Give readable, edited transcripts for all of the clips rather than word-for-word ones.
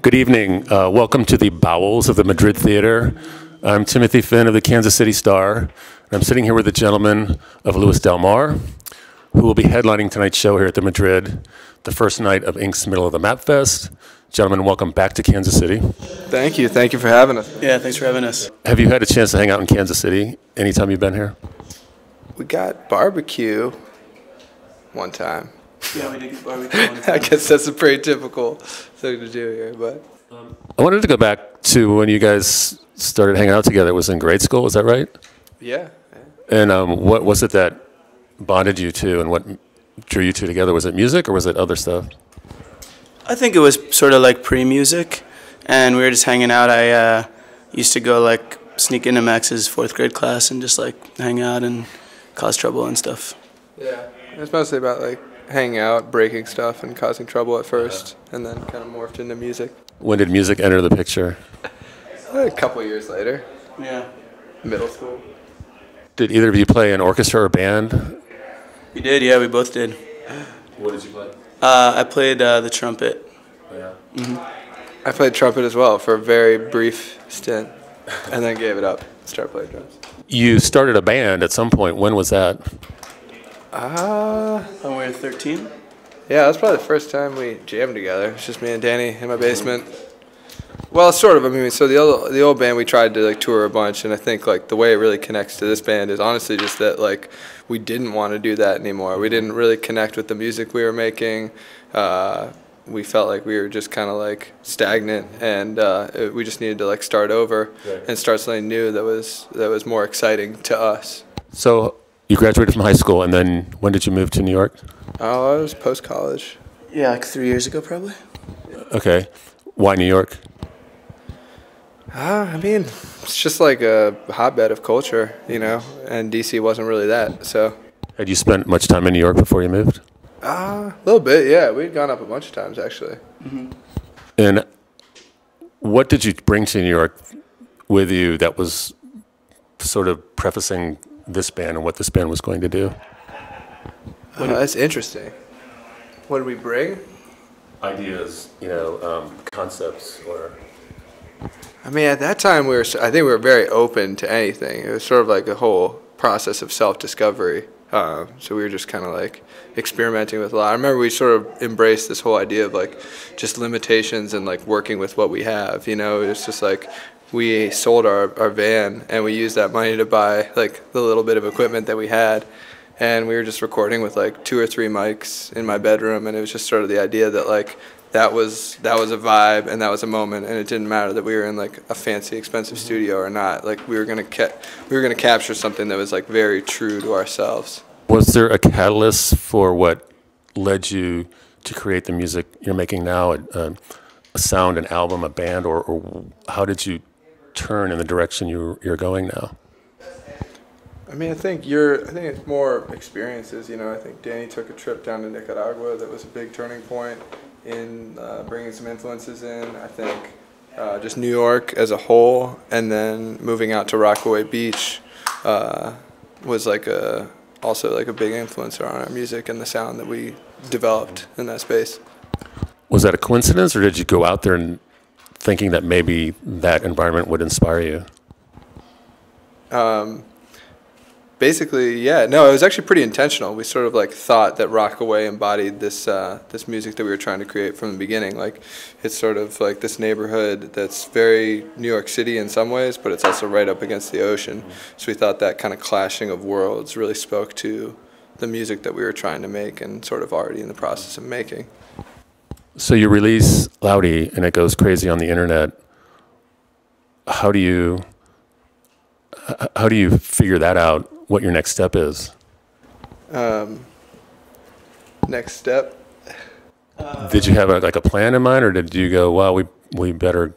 Good evening. Welcome to the bowels of the Mardid Theatre. I'm Timothy Finn of the Kansas City Star. And I'm sitting here with the gentleman of Louis Del Mar, who will be headlining tonight's show here at the Madrid, the first night of Ink's Middle of the Map Fest. Gentlemen, welcome back to Kansas City. Thank you. Thank you for having us. Yeah, thanks for having us. Have you had a chance to hang out in Kansas City anytime you've been here? We got barbecue one time. Yeah, we did get barbecue one time. I guess that's a pretty typical thing to do here, but I wanted to go back to when you guys started hanging out together. It was in grade school, is that right? yeah. And what was it that bonded you two and what drew you two together? Was it music or was it other stuff? I think it was sort of like pre-music, and we were just hanging out. I used to go like sneak into Max's 4th grade class and just like hang out and cause trouble and stuff. Yeah. It was mostly about like hanging out, breaking stuff, and causing trouble at first, and then kind of morphed into music. When did music enter the picture? A couple years later, Yeah. middle school. Did either of you play an orchestra or band? We did, yeah, we both did. What did you play? I played the trumpet. Yeah. I played trumpet as well for a very brief stint, and then gave it up. Started playing drums. You started a band at some point. When was that? When we were 13? Yeah, that's probably the first time we jammed together. It's just me and Danny in my basement. Well, sort of. I mean, so the old band, we tried to like tour a bunch, and I think like the way it really connects to this band is honestly just that like we didn't want to do that anymore. We didn't really connect with the music we were making. We felt like we were just kind of like stagnant, and we just needed to like start over and start something new that was more exciting to us. So you graduated from high school, and then when did you move to New York? Oh, I was post-college. Yeah, like 3 years ago probably. Okay. Why New York? I mean, it's just like a hotbed of culture, you know, and DC wasn't really that, so. Had you spent much time in New York before you moved? A little bit, yeah. We'd gone up a bunch of times, actually. And what did you bring to New York with you that was sort of prefacing this band and what this band was going to do? That's interesting. What did we bring? Ideas, concepts, or... I mean, at that time, I think we were very open to anything. It was sort of like a whole process of self-discovery. So we were just kind of like experimenting with a lot. I remember we sort of embraced this whole idea of like just limitations and like working with what we have. You know, it's just like we sold our van and we used that money to buy like the little bit of equipment that we had. And we were just recording with like 2 or 3 mics in my bedroom, and it was just sort of the idea that like that was a vibe and that was a moment, and it didn't matter that we were in like a fancy, expensive studio or not. Like we were gonna capture something that was like very true to ourselves. Was there a catalyst for what led you to create the music you're making now? A sound, an album, a band, or how did you turn in the direction you're going now? I mean, I think it's more experiences. You know, I think Danny took a trip down to Nicaragua that was a big turning point in bringing some influences in. I think just New York as a whole, and then moving out to Rockaway Beach was like also like a big influencer on our music and the sound that we developed in that space. Was that a coincidence, or did you go out there and thinking that maybe that environment would inspire you? Basically, yeah. No, it was actually pretty intentional. We sort of like thought that Rockaway embodied this this music that we were trying to create from the beginning. Like, it's sort of like this neighborhood that's very New York City in some ways, but it's also right up against the ocean. So we thought that kind of clashing of worlds really spoke to the music that we were trying to make and sort of already in the process of making. So you release Loudy, and it goes crazy on the internet. How do you figure that out? What your next step is? Next step. Did you have a plan in mind, or did you go, well, we better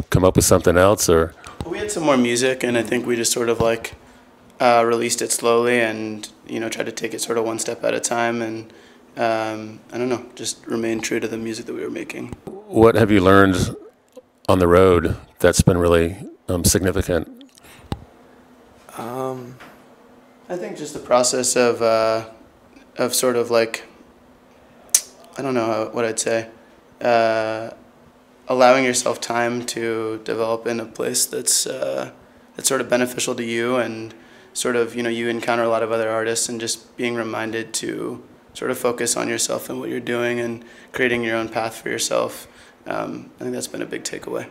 come up with something else? Or We had some more music, and I think we just sort of like released it slowly, and tried to take it sort of one step at a time, and I don't know, just remain true to the music that we were making. What have you learned on the road that's been really significant? I think just the process of sort of like, I don't know what I'd say, allowing yourself time to develop in a place that's sort of beneficial to you, and sort of, you know, you encounter a lot of other artists, and just being reminded to sort of focus on yourself and what you're doing and creating your own path for yourself. I think that's been a big takeaway.